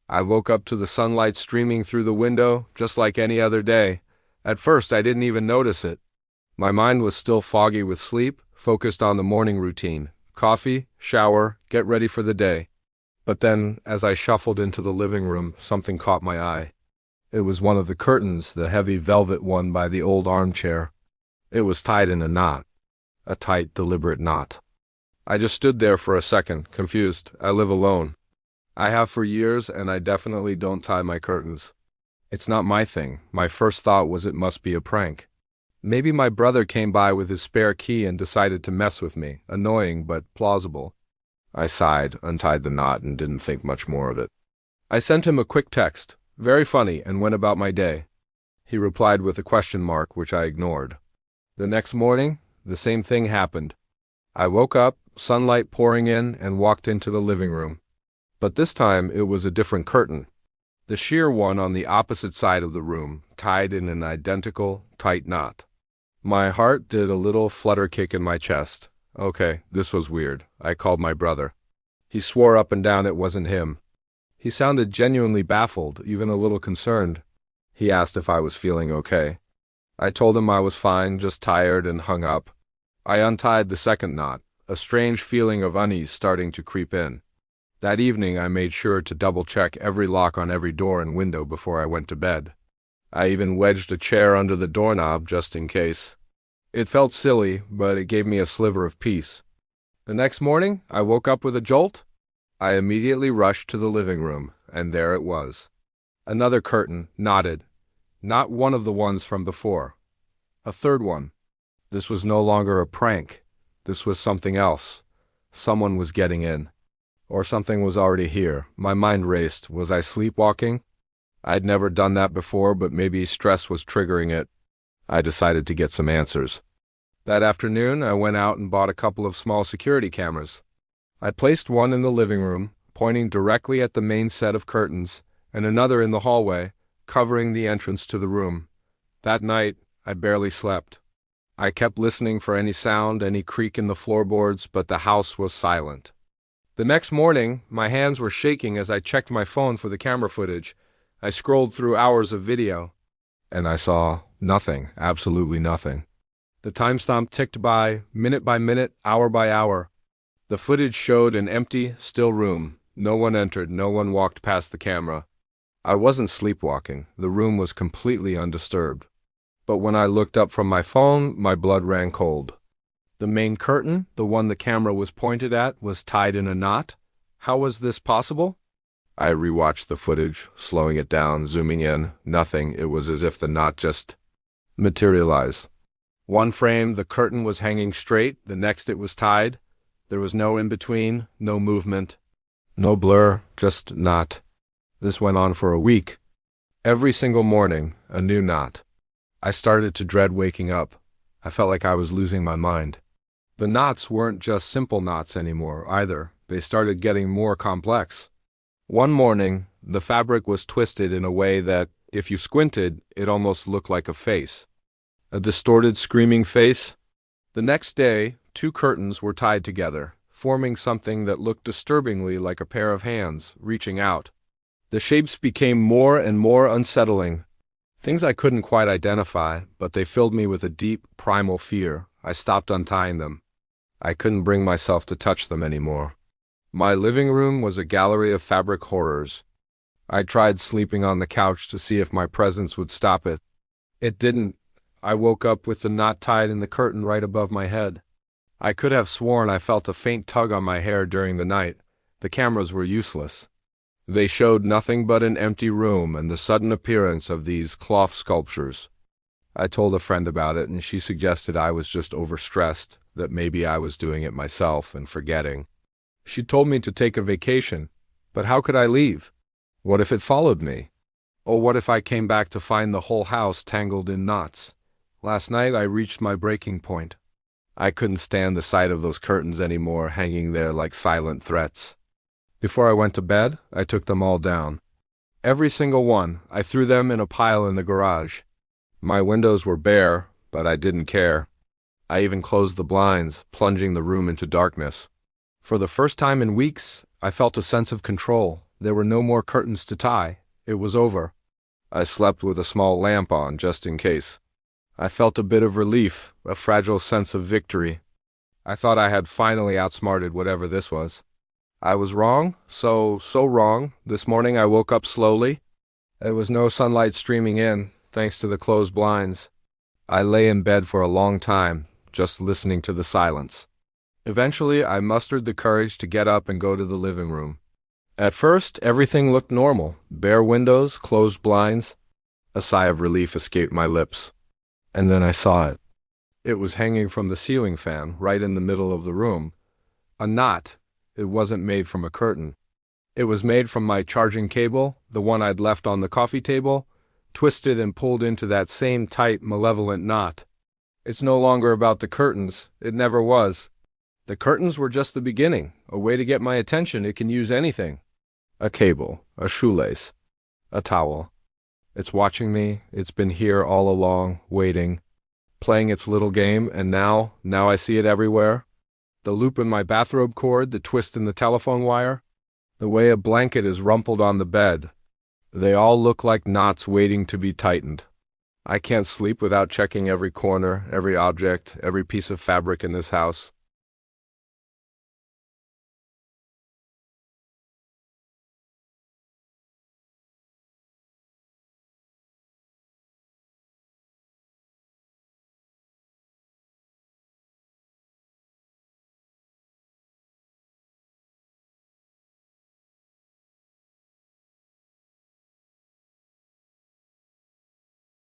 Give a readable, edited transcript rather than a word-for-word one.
I woke up to the sunlight streaming through the window, just like any other day. At first, I didn't even notice it. My mind was still foggy with sleep, focused on the morning routine. Coffee, shower, get ready for the day. But then, as I shuffled into the living room, something caught my eye. It was one of the curtains, the heavy velvet one by the old armchair. It was tied in a knot. A tight, deliberate knot. I just stood there for a second, confused. I live alone. I have for years, and I definitely don't tie my curtains. It's not my thing. My first thought was it must be a prank. Maybe my brother came by with his spare key and decided to mess with me. Annoying, but plausible. I sighed, untied the knot, and didn't think much more of it. I sent him a quick text, very funny, and went about my day. He replied with a question mark, which I ignored. The next morning, the same thing happened. I woke up, sunlight pouring in, and walked into the living room. But this time it was a different curtain. The sheer one on the opposite side of the room, tied in an identical, tight knot. My heart did a little flutter kick in my chest. Okay, this was weird. I called my brother. He swore up and down it wasn't him. He sounded genuinely baffled, even a little concerned. He asked if I was feeling okay. I told him I was fine, just tired, and hung up. I untied the second knot, a strange feeling of unease starting to creep in. That evening I made sure to double-check every lock on every door and window before I went to bed. I even wedged a chair under the doorknob just in case. It felt silly, but it gave me a sliver of peace. The next morning, I woke up with a jolt. I immediately rushed to the living room, and there it was. Another curtain, knotted. Not one of the ones from before. A third one. This was no longer a prank. This was something else. Someone was getting in. Or something was already here. My mind raced. Was I sleepwalking? I'd never done that before, but maybe stress was triggering it. I decided to get some answers. That afternoon, I went out and bought a couple of small security cameras. I placed one in the living room, pointing directly at the main set of curtains, and another in the hallway, covering the entrance to the room. That night, I barely slept. I kept listening for any sound, any creak in the floorboards, but the house was silent. The next morning, my hands were shaking as I checked my phone for the camera footage. I scrolled through hours of video, and I saw nothing, absolutely nothing. The timestamp ticked by minute, hour by hour. The footage showed an empty, still room. No one entered, no one walked past the camera. I wasn't sleepwalking. The room was completely undisturbed. But when I looked up from my phone, my blood ran cold. The main curtain, the one the camera was pointed at, was tied in a knot. How was this possible? I rewatched the footage, slowing it down, zooming in. Nothing. It was as if the knot just materialized. One frame, the curtain was hanging straight. The next, it was tied. There was no in-between, no movement, no blur, just knot. This went on for a week. Every single morning, a new knot. I started to dread waking up. I felt like I was losing my mind. The knots weren't just simple knots anymore, either. They started getting more complex. One morning, the fabric was twisted in a way that, if you squinted, it almost looked like a face. A distorted, screaming face. The next day, two curtains were tied together, forming something that looked disturbingly like a pair of hands, reaching out. The shapes became more and more unsettling. Things I couldn't quite identify, but they filled me with a deep, primal fear. I stopped untying them. I couldn't bring myself to touch them anymore. My living room was a gallery of fabric horrors. I tried sleeping on the couch to see if my presence would stop it. It didn't. I woke up with the knot tied in the curtain right above my head. I could have sworn I felt a faint tug on my hair during the night. The cameras were useless. They showed nothing but an empty room and the sudden appearance of these cloth sculptures. I told a friend about it, and she suggested I was just overstressed, that maybe I was doing it myself and forgetting. She told me to take a vacation, but how could I leave? What if it followed me? Or what if I came back to find the whole house tangled in knots? Last night I reached my breaking point. I couldn't stand the sight of those curtains anymore, hanging there like silent threats. Before I went to bed, I took them all down. Every single one. I threw them in a pile in the garage. My windows were bare, but I didn't care. I even closed the blinds, plunging the room into darkness. For the first time in weeks, I felt a sense of control, There were no more curtains to tie. It was over. I slept with a small lamp on, just in case. I felt a bit of relief, a fragile sense of victory. I thought I had finally outsmarted whatever this was. I was wrong, so wrong. This morning I woke up slowly. There was no sunlight streaming in, thanks to the closed blinds. I lay in bed for a long time, just listening to the silence. Eventually, I mustered the courage to get up and go to the living room. At first, everything looked normal. Bare windows, closed blinds. A sigh of relief escaped my lips. And then I saw it. It was hanging from the ceiling fan, right in the middle of the room. A knot. It wasn't made from a curtain. It was made from my charging cable, the one I'd left on the coffee table, twisted and pulled into that same tight, malevolent knot. It's no longer about the curtains. It never was. The curtains were just the beginning, a way to get my attention. It can use anything. A cable, a shoelace, a towel. It's watching me. It's been here all along, waiting, playing its little game, and now I see it everywhere. The loop in my bathrobe cord, the twist in the telephone wire, the way a blanket is rumpled on the bed. They all look like knots waiting to be tightened. I can't sleep without checking every corner, every object, every piece of fabric in this house.